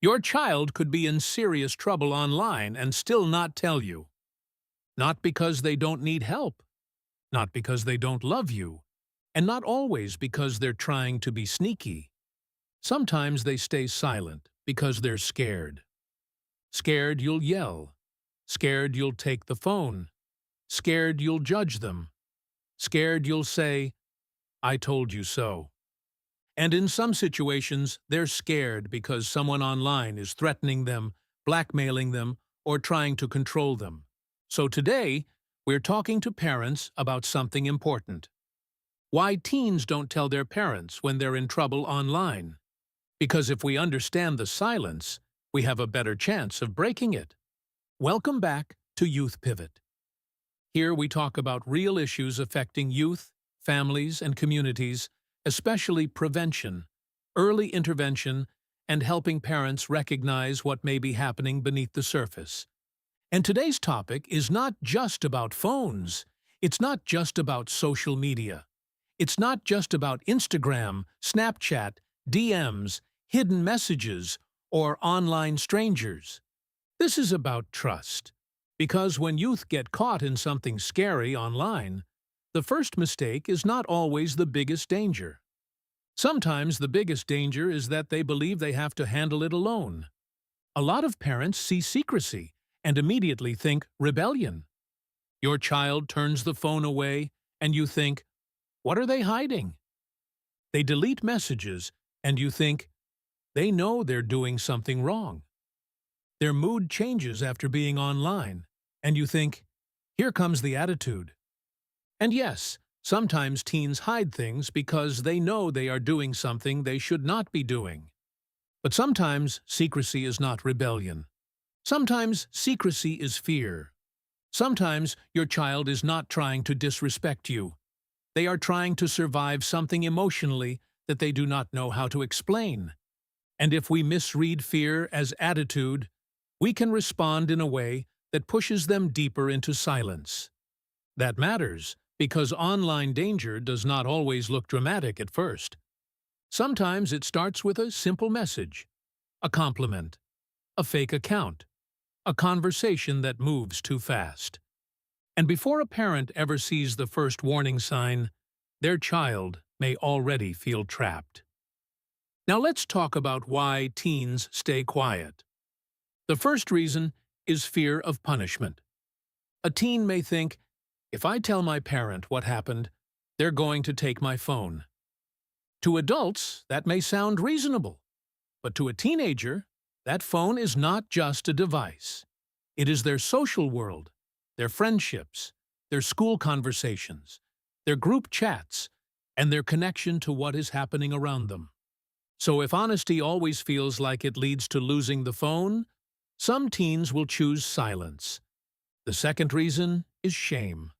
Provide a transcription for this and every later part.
Your child could be in serious trouble online and still not tell you. Not because they don't need help, not because they don't love you, and not always because they're trying to be sneaky. Sometimes they stay silent because they're scared. Scared you'll yell. Scared you'll take the phone. Scared you'll judge them. Scared you'll say, "I told you so." And in some situations, they're scared because someone online is threatening them, blackmailing them, or trying to control them. So today, we're talking to parents about something important. Why teens don't tell their parents when they're in trouble online. Because if we understand the silence, we have a better chance of breaking it. Welcome back to YouthPivot. Here we talk about real issues affecting youth, families, and communities, especially prevention, early intervention, and helping parents recognize what may be happening beneath the surface. And today's topic is not just about phones. It's not just about social media. It's not just about Instagram, Snapchat, DMs, hidden messages, or online strangers. This is about trust. Because when youth get caught in something scary online, the first mistake is not always the biggest danger. Sometimes the biggest danger is that they believe they have to handle it alone. A lot of parents see secrecy and immediately think rebellion. Your child turns the phone away and you think, what are they hiding? They delete messages and you think, they know they're doing something wrong. Their mood changes after being online, and you think, here comes the attitude. And yes, sometimes teens hide things because they know they are doing something they should not be doing. But sometimes secrecy is not rebellion. Sometimes secrecy is fear. Sometimes your child is not trying to disrespect you. They are trying to survive something emotionally that they do not know how to explain. And if we misread fear as attitude, we can respond in a way that pushes them deeper into silence. That matters because online danger does not always look dramatic at first. Sometimes it starts with a simple message, a compliment, a fake account, a conversation that moves too fast. And before a parent ever sees the first warning sign, their child may already feel trapped. Now let's talk about why teens stay quiet. The first reason is fear of punishment. A teen may think, if I tell my parent what happened, they're going to take my phone. To adults, that may sound reasonable. But to a teenager, that phone is not just a device. It is their social world, their friendships, their school conversations, their group chats, and their connection to what is happening around them. So if honesty always feels like it leads to losing the phone, some teens will choose silence. The second reason is shame.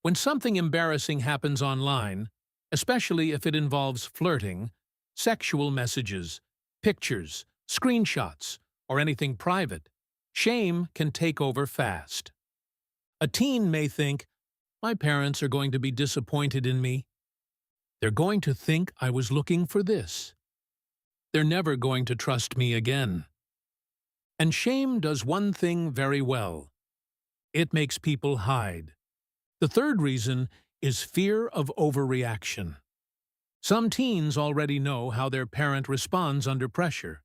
When something embarrassing happens online, especially if it involves flirting, sexual messages, pictures, screenshots, or anything private, shame can take over fast. A teen may think, my parents are going to be disappointed in me. They're going to think I was looking for this. They're never going to trust me again. And shame does one thing very well. It makes people hide. The third reason is fear of overreaction. Some teens already know how their parent responds under pressure.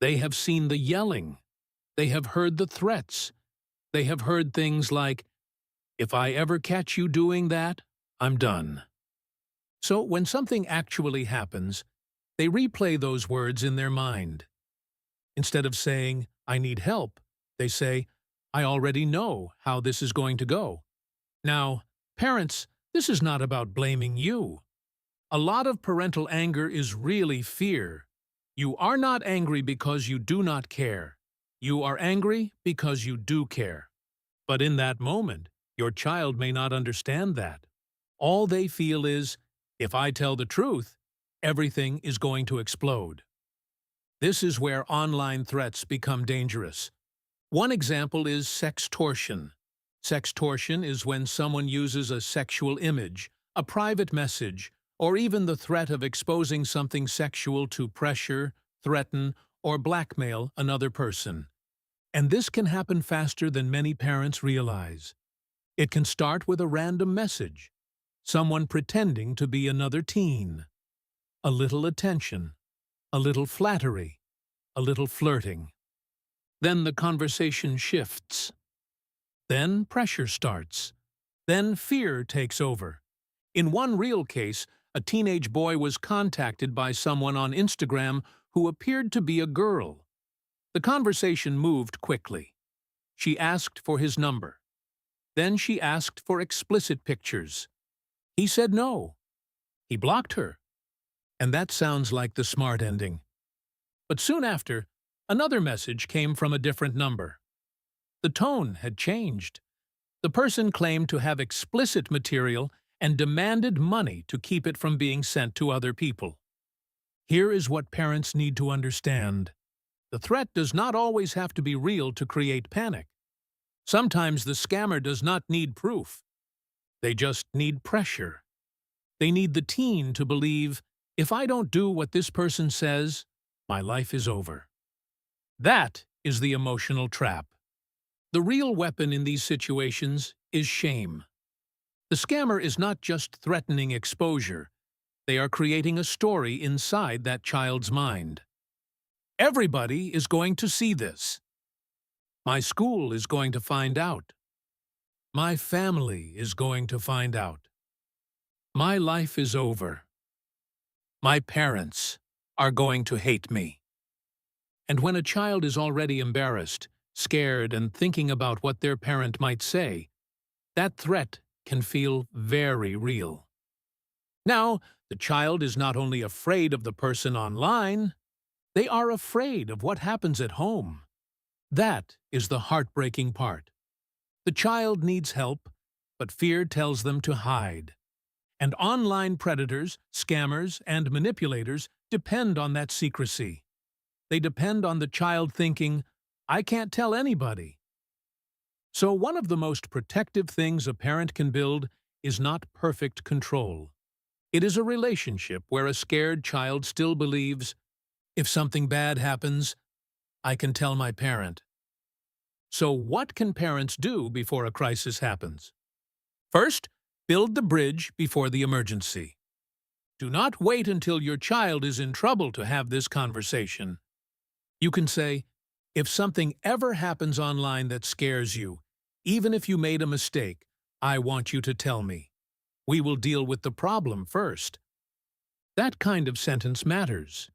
They have seen the yelling. They have heard the threats. They have heard things like, if I ever catch you doing that, I'm done. So when something actually happens, they replay those words in their mind. Instead of saying, I need help, they say, I already know how this is going to go. Now, parents, this is not about blaming you. A lot of parental anger is really fear. You are not angry because you do not care. You are angry because you do care. But in that moment, your child may not understand that. All they feel is, if I tell the truth, everything is going to explode. This is where online threats become dangerous. One example is sextortion. Sextortion is when someone uses a sexual image, a private message, or even the threat of exposing something sexual to pressure, threaten, or blackmail another person. And this can happen faster than many parents realize. It can start with a random message, someone pretending to be another teen. A little attention, a little flattery, a little flirting. Then the conversation shifts. Then pressure starts. Then fear takes over. In one real case, a teenage boy was contacted by someone on Instagram who appeared to be a girl. The conversation moved quickly. She asked for his number. Then she asked for explicit pictures. He said no. He blocked her. And that sounds like the smart ending. But soon after, another message came from a different number. The tone had changed. The person claimed to have explicit material and demanded money to keep it from being sent to other people. Here is what parents need to understand. The threat does not always have to be real to create panic. Sometimes the scammer does not need proof. They just need pressure. They need the teen to believe, if I don't do what this person says, my life is over. That is the emotional trap. The real weapon in these situations is shame. The scammer is not just threatening exposure. They are creating a story inside that child's mind. Everybody is going to see this. My school is going to find out. My family is going to find out. My life is over. My parents are going to hate me. And when a child is already embarrassed, scared, and thinking about what their parent might say, that threat can feel very real. Now, the child is not only afraid of the person online, they are afraid of what happens at home. That is the heartbreaking part. The child needs help, but fear tells them to hide. And online predators, scammers, and manipulators depend on that secrecy. They depend on the child thinking, I can't tell anybody. So one of the most protective things a parent can build is not perfect control. It is a relationship where a scared child still believes, if something bad happens, I can tell my parent. So what can parents do before a crisis happens? First, build the bridge before the emergency. Do not wait until your child is in trouble to have this conversation. You can say, if something ever happens online that scares you, even if you made a mistake, I want you to tell me. We will deal with the problem first. That kind of sentence matters.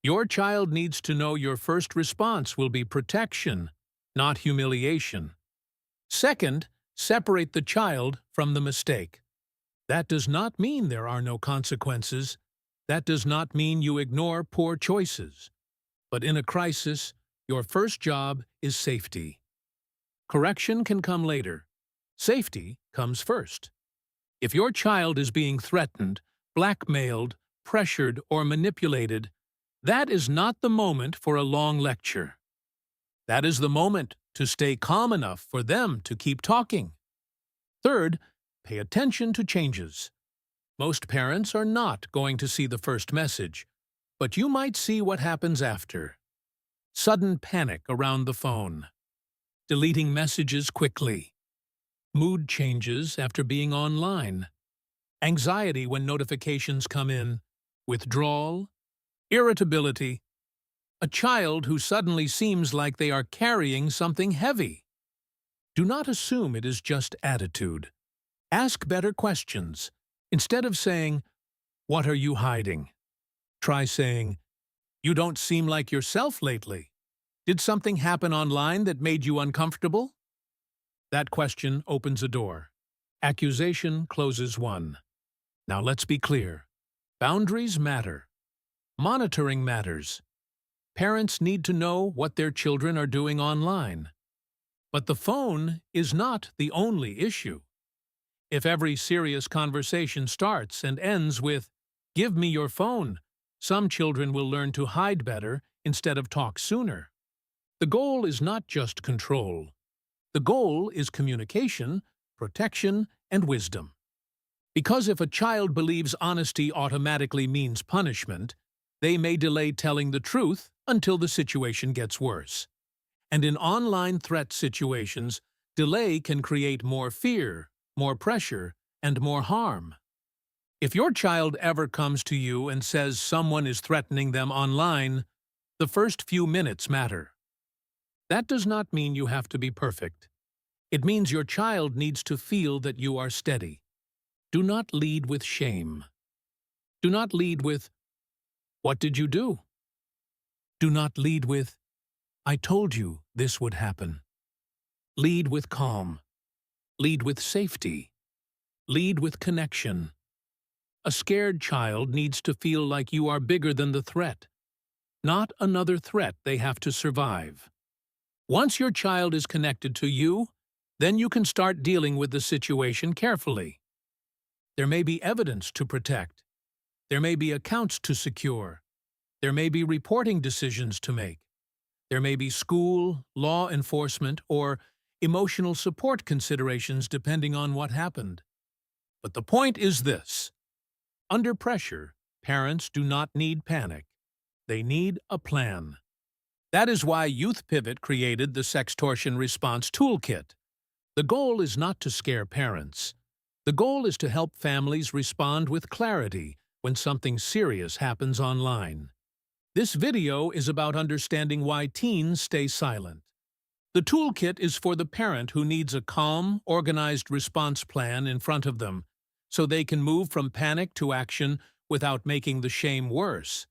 Your child needs to know your first response will be protection, not humiliation. Second, separate the child from the mistake. That does not mean there are no consequences. That does not mean you ignore poor choices. But in a crisis, your first job is safety. Correction can come later. Safety comes first. If your child is being threatened, blackmailed, pressured, or manipulated, that is not the moment for a long lecture. That is the moment to stay calm enough for them to keep talking. Third, pay attention to changes. Most parents are not going to see the first message, but you might see what happens after. Sudden panic around the phone. Deleting messages quickly. Mood changes after being online. Anxiety when notifications come in. Withdrawal. Irritability. A child who suddenly seems like they are carrying something heavy. Do not assume it is just attitude. Ask better questions. Instead of saying, "What are you hiding?" Try saying, "You don't seem like yourself lately. Did something happen online that made you uncomfortable?" That question opens a door. Accusation closes one. Now let's be clear. Boundaries matter. Monitoring matters. Parents need to know what their children are doing online. But the phone is not the only issue. If every serious conversation starts and ends with, "Give me your phone," some children will learn to hide better instead of talk sooner. The goal is not just control. The goal is communication, protection, and wisdom. Because if a child believes honesty automatically means punishment, They may delay telling the truth until the situation gets worse. And in online threat situations, delay can create more fear, more pressure, and more harm. If your child ever comes to you and says someone is threatening them online, the first few minutes matter. That does not mean you have to be perfect. It means your child needs to feel that you are steady. Do not lead with shame. Do not lead with, "What did you do?" Do not lead with, "I told you this would happen." Lead with calm. Lead with safety. Lead with connection. A scared child needs to feel like you are bigger than the threat, not another threat they have to survive. Once your child is connected to you, then you can start dealing with the situation carefully. There may be evidence to protect. There may be accounts to secure. There may be reporting decisions to make. There may be school, law enforcement, or emotional support considerations depending on what happened. But the point is this. Under pressure, parents do not need panic. They need a plan. That is why YouthPivot created the Sextortion Response Toolkit. The goal is not to scare parents. The goal is to help families respond with clarity when something serious happens online. This video is about understanding why teens stay silent. The toolkit is for the parent who needs a calm, organized response plan in front of them, so they can move from panic to action without making the shame worse.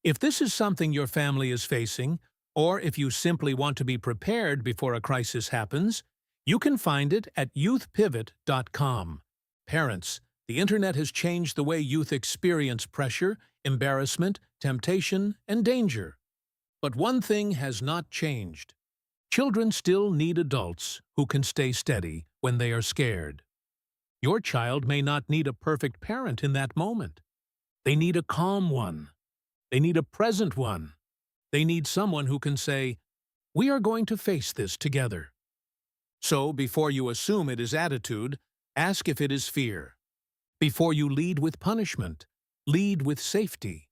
If this is something your family is facing, or if you simply want to be prepared before a crisis happens, you can find it at youthpivot.com. Parents, the internet has changed the way youth experience pressure, embarrassment, temptation, and danger. But one thing has not changed. Children still need adults who can stay steady when they are scared. Your child may not need a perfect parent in that moment. They need a calm one. They need a present one. They need someone who can say, "We are going to face this together." So, before you assume it is attitude, ask if it is fear. Before you lead with punishment, lead with safety.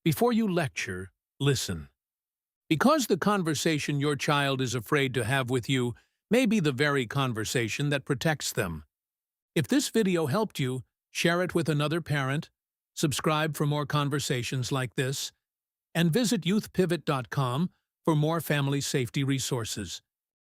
Before you lecture, listen. Because the conversation your child is afraid to have with you may be the very conversation that protects them. If this video helped you, share it with another parent, subscribe for more conversations like this, and visit youthpivot.com for more family safety resources.